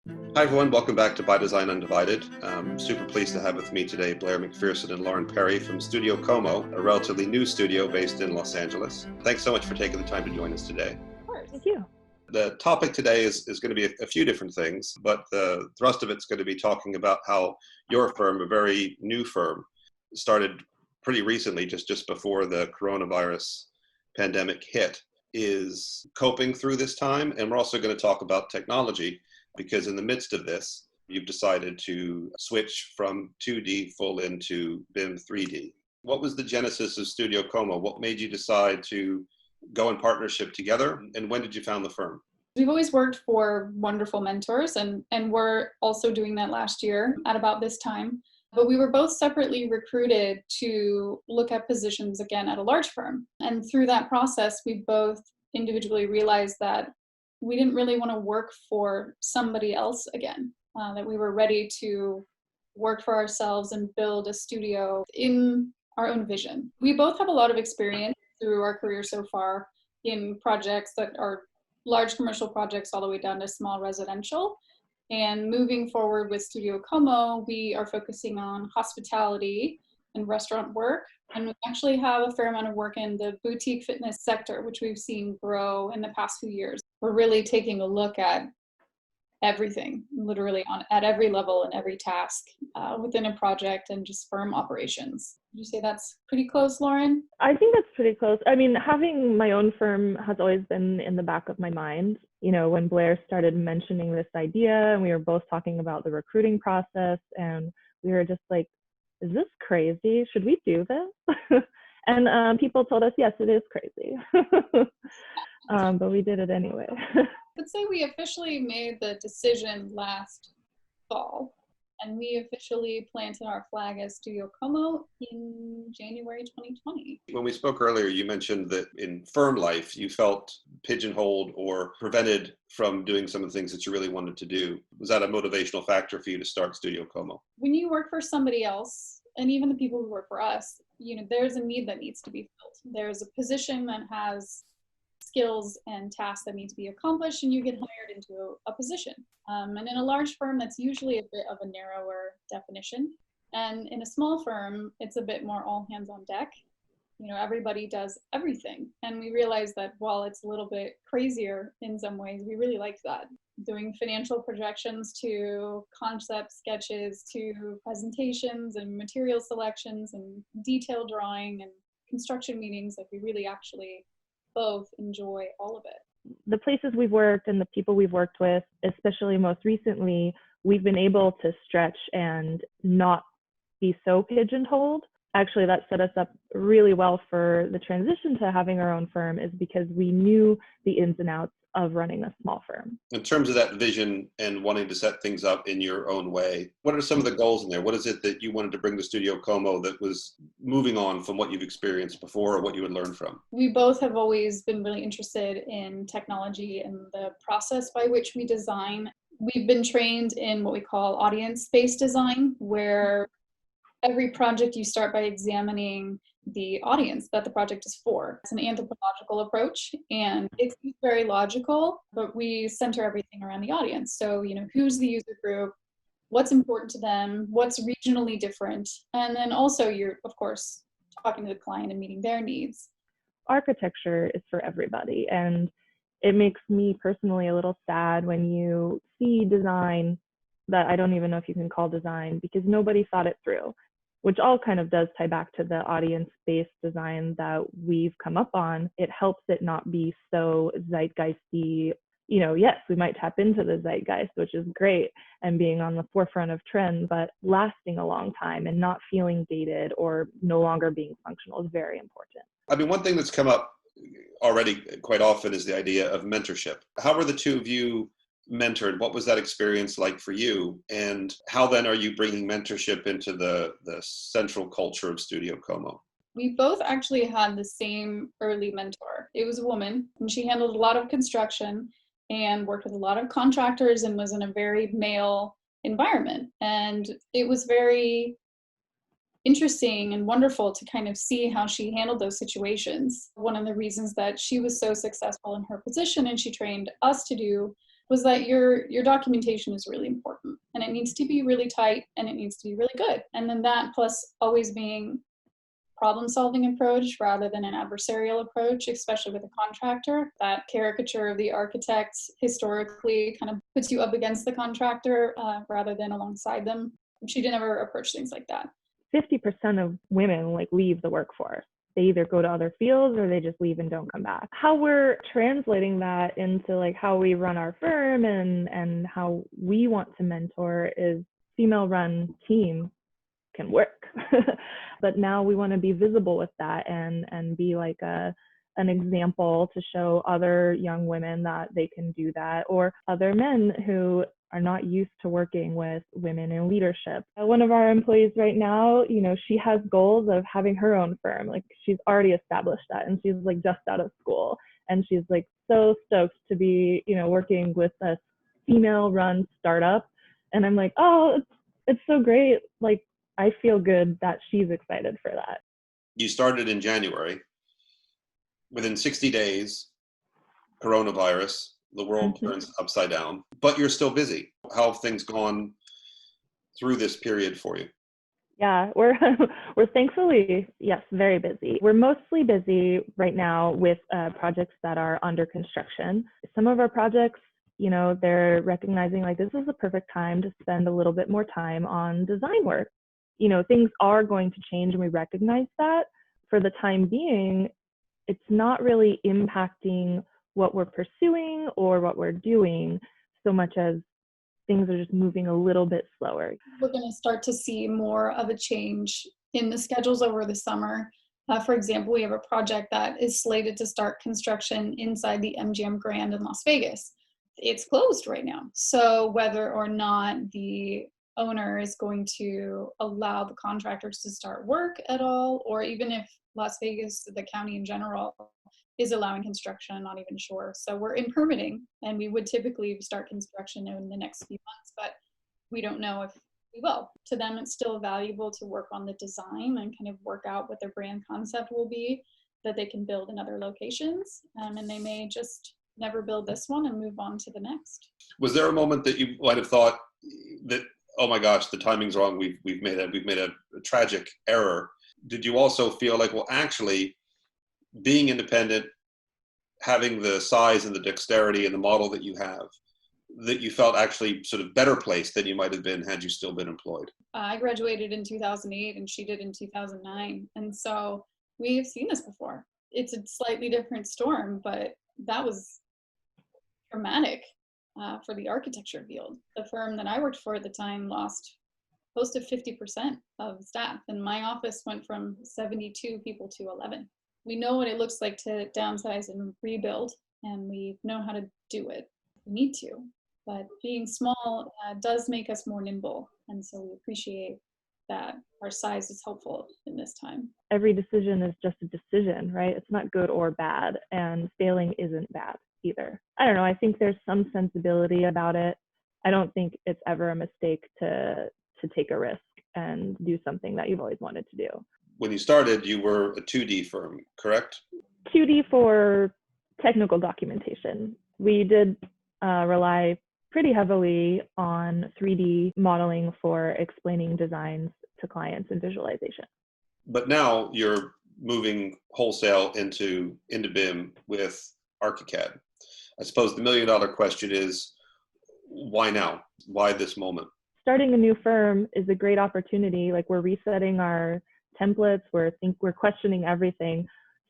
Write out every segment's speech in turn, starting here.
Hi everyone, welcome back to By Design Undivided. I'm super pleased to have with me today Blair McPherson and Lauren Perry from Studio Como, a relatively new studio based in Los Angeles. Thanks so much for taking the time to join us today. Of course. Thank you. The topic today is going to be a few different things, but the thrust of it's going to be talking about how your firm, a very new firm, started pretty recently, just before the coronavirus pandemic hit, is coping through this time. And we're also going to talk about technology, because in the midst of this, you've decided to switch from 2D full into BIM 3D. What was the genesis of Studio Como? What made you decide to go in partnership together, and when did you found the firm? We've always worked for wonderful mentors, and we're also doing that last year at about this time. But we were both separately recruited to look at positions again at a large firm. And through that process, we both individually realized that we didn't really want to work for somebody else again, that we were ready to work for ourselves and build a studio in our own vision. We both have a lot of experience through our career so far in projects that are large commercial projects all the way down to small residential. And moving forward with Studio Como, we are focusing on hospitality and restaurant work. And we actually have a fair amount of work in the boutique fitness sector, which we've seen grow in the past few years. We're really taking a look at everything, literally at every level and every task within a project and just firm operations. Would you say that's pretty close, Lauren? I think that's pretty close. I mean, having my own firm has always been in the back of my mind. You know, when Blair started mentioning this idea and we were both talking about the recruiting process, and we were just like, is this crazy? Should we do this? And people told us, yes, it is crazy. But we did it anyway. Let's say we officially made the decision last fall, and we officially planted our flag as Studio Como in January 2020. When we spoke earlier, you mentioned that in firm life, you felt pigeonholed or prevented from doing some of the things that you really wanted to do. Was that a motivational factor for you to start Studio Como? When you work for somebody else, and even the people who work for us, you know, there's a need that needs to be filled. There's a position that has skills and tasks that need to be accomplished, and you get hired into a position. And in a large firm, that's usually a bit of a narrower definition. And in a small firm, it's a bit more all hands on deck. You know, everybody does everything. And we realize that while it's a little bit crazier in some ways, we really like that. Doing financial projections to concept sketches to presentations and material selections and detailed drawing and construction meetings, like we really actually both enjoy all of it. The places we've worked and the people we've worked with, especially most recently, we've been able to stretch and not be so pigeonholed. Actually, that set us up really well for the transition to having our own firm, is because we knew the ins and outs of running a small firm. In terms of that vision and wanting to set things up in your own way, what are some of the goals in there? What is it that you wanted to bring to Studio Como that was moving on from what you've experienced before or what you had learned from? We both have always been really interested in technology and the process by which we design. We've been trained in what we call audience-based design, where every project you start by examining the audience that the project is for. It's an anthropological approach, and it's very logical, but we center everything around the audience. So, you know, who's the user group, what's important to them, what's regionally different, and then also you're, of course, talking to the client and meeting their needs. Architecture is for everybody, and it makes me personally a little sad when you see design that I don't even know if you can call design, because nobody thought it through, which all kind of does tie back to the audience-based design that we've come up on. It helps it not be so zeitgeisty. You know, yes, we might tap into the zeitgeist, which is great, and being on the forefront of trends, but lasting a long time and not feeling dated or no longer being functional is very important. I mean, one thing that's come up already quite often is the idea of mentorship. How were the two of you mentored? What was that experience like for you? And how then are you bringing mentorship into the central culture of Studio Como? We both actually had the same early mentor. It was a woman, and she handled a lot of construction and worked with a lot of contractors and was in a very male environment. And it was very interesting and wonderful to kind of see how she handled those situations. One of the reasons that she was so successful in her position, and she trained us to do was that your documentation is really important, and it needs to be really tight, and it needs to be really good. And then that plus always being problem-solving approach rather than an adversarial approach, especially with a contractor. That caricature of the architect historically kind of puts you up against the contractor rather than alongside them. She didn't ever approach things like that. 50% of women like leave the workforce. They either go to other fields or they just leave and don't come back. How we're translating that into like how we run our firm and how we want to mentor is female-run team can work. But now we want to be visible with that and be like an example to show other young women that they can do that, or other men who are not used to working with women in leadership. One of our employees right now, she has goals of having her own firm. Like she's already established that, and she's like just out of school, and she's like so stoked to be, working with a female-run startup. And I'm like, oh, it's so great. Like I feel good that she's excited for that. You started in January. Within 60 days, coronavirus, the world turns upside down, but you're still busy. How have things gone through this period for you? Yeah, we're thankfully, yes, very busy. We're mostly busy right now with projects that are under construction. Some of our projects, they're recognizing like this is the perfect time to spend a little bit more time on design work. Things are going to change, and we recognize that. For the time being, it's not really impacting what we're pursuing or what we're doing so much as things are just moving a little bit slower. We're going to start to see more of a change in the schedules over the summer. For example, we have a project that is slated to start construction inside the MGM Grand in Las Vegas. It's closed right now. So whether or not the owner is going to allow the contractors to start work at all, or even if Las Vegas, the county in general, is allowing construction, I'm not even sure. So we're in permitting, and we would typically start construction in the next few months, but we don't know if we will. To them, it's still valuable to work on the design and kind of work out what their brand concept will be that they can build in other locations. And they may just never build this one and move on to the next. Was there a moment that you might have thought that, oh my gosh, the timing's wrong, we've made a tragic error? Did you also feel like, well, actually, being independent, having the size and the dexterity and the model that you have, that you felt actually sort of better placed than you might have been had you still been employed? I graduated in 2008 and she did in 2009. And so we've seen this before. It's a slightly different storm, but that was traumatic for the architecture field. The firm that I worked for at the time lost close to 50% of staff, and my office went from 72 people to 11. We know what it looks like to downsize and rebuild, and we know how to do it. We need to, but being small does make us more nimble, and so we appreciate that our size is helpful in this time. Every decision is just a decision, right? It's not good or bad, and failing isn't bad either. I don't know, I think there's some sensibility about it. I don't think it's ever a mistake to take a risk and do something that you've always wanted to do. When you started, you were a 2D firm, correct? 2D for technical documentation. We did rely pretty heavily on 3D modeling for explaining designs to clients and visualization. But now you're moving wholesale into BIM with ArchiCAD. I suppose the $1 million question is, why now? Why this moment? Starting a new firm is a great opportunity. Like we're resetting our templates, we're questioning everything.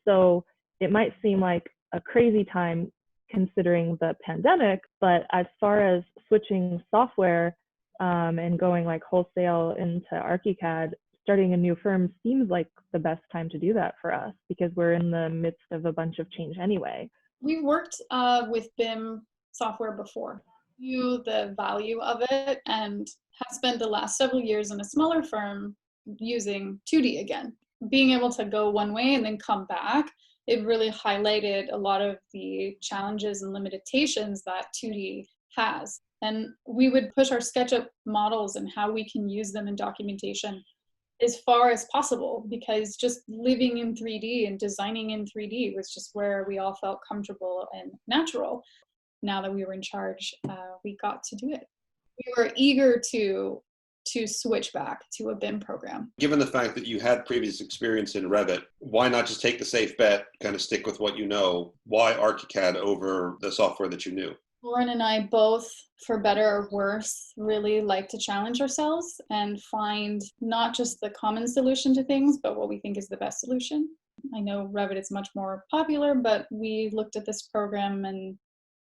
So it might seem like a crazy time considering the pandemic, but as far as switching software and going like wholesale into ArchiCAD, starting a new firm seems like the best time to do that for us because we're in the midst of a bunch of change anyway. We've worked with BIM software before, knew the value of it, and have spent the last several years in a smaller firm using 2D again. Being able to go one way and then come back, it really highlighted a lot of the challenges and limitations that 2D has. And we would push our SketchUp models and how we can use them in documentation as far as possible, because just living in 3D and designing in 3D was just where we all felt comfortable and natural. now that we were in charge, we got to do it. We were eager to switch back to a BIM program. Given the fact that you had previous experience in Revit, why not just take the safe bet, kind of stick with what you know? Why ArchiCAD over the software that you knew? Lauren and I both, for better or worse, really like to challenge ourselves and find not just the common solution to things, but what we think is the best solution. I know Revit is much more popular, but we looked at this program and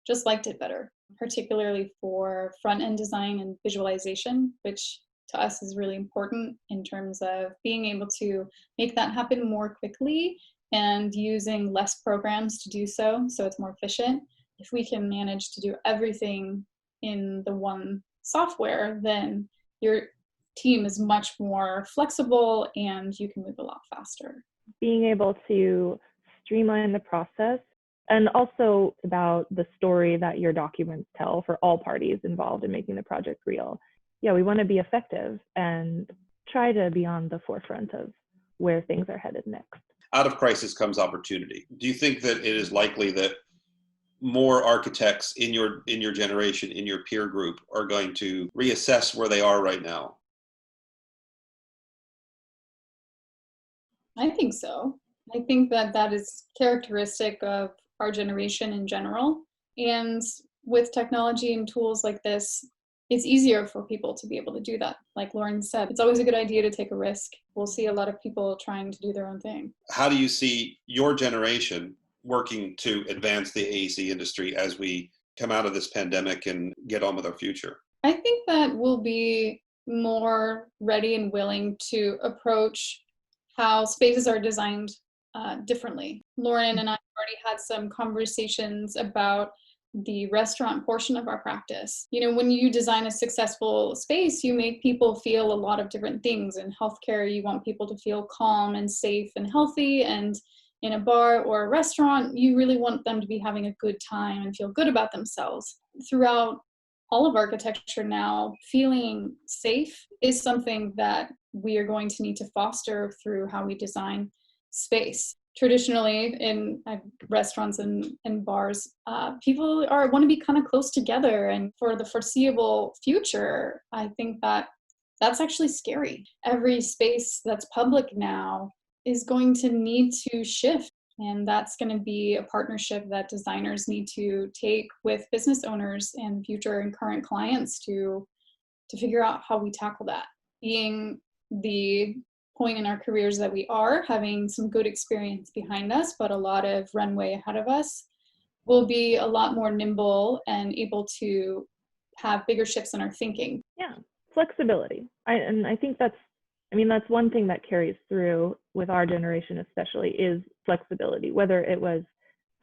just liked it better, particularly for front-end design and visualization, which to us is really important in terms of being able to make that happen more quickly and using less programs to do so it's more efficient. If we can manage to do everything in the one software, then your team is much more flexible and you can move a lot faster. Being able to streamline the process, and also about the story that your documents tell for all parties involved in making the project real. Yeah, we want to be effective and try to be on the forefront of where things are headed next. Out of crisis comes opportunity. Do you think that it is likely that more architects in your generation, in your peer group, are going to reassess where they are right now? I think so. I think that is characteristic of our generation in general. And with technology and tools like this, it's easier for people to be able to do that. Like Lauren said, it's always a good idea to take a risk. We'll see a lot of people trying to do their own thing. How do you see your generation working to advance the AEC industry as we come out of this pandemic and get on with our future? I think that we'll be more ready and willing to approach how spaces are designed differently. Lauren and I already had some conversations about the restaurant portion of our practice. You know, when you design a successful space, you make people feel a lot of different things. In healthcare, you want people to feel calm and safe and healthy. And in a bar or a restaurant, you really want them to be having a good time and feel good about themselves. Throughout all of architecture now, feeling safe is something that we are going to need to foster through how we design space. Traditionally, in restaurants and bars, people want to be kind of close together. And for the foreseeable future, I think that's actually scary. Every space that's public now is going to need to shift. And that's going to be a partnership that designers need to take with business owners and future and current clients to figure out how we tackle that. Being the point in our careers that we are, having some good experience behind us, but a lot of runway ahead of us, we'll be a lot more nimble and able to have bigger shifts in our thinking. Yeah, flexibility. I think that's one thing that carries through with our generation especially is flexibility, whether it was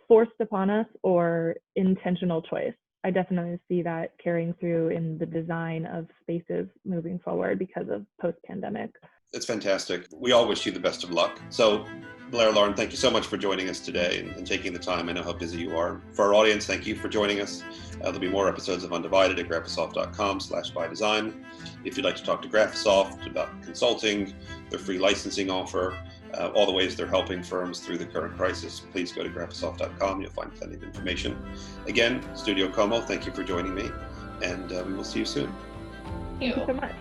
forced upon us or intentional choice. I definitely see that carrying through in the design of spaces moving forward because of post-pandemic. It's fantastic. We all wish you the best of luck. So, Blair, Lauren, thank you so much for joining us today and taking the time. I know how busy you are. For our audience, thank you for joining us. There'll be more episodes of Undivided at graphisoft.com/bydesign. If you'd like to talk to Graphisoft about consulting, their free licensing offer, all the ways they're helping firms through the current crisis, please go to graphisoft.com. You'll find plenty of information. Again, Studio Como, thank you for joining me, and we'll see you soon. Thank you so much.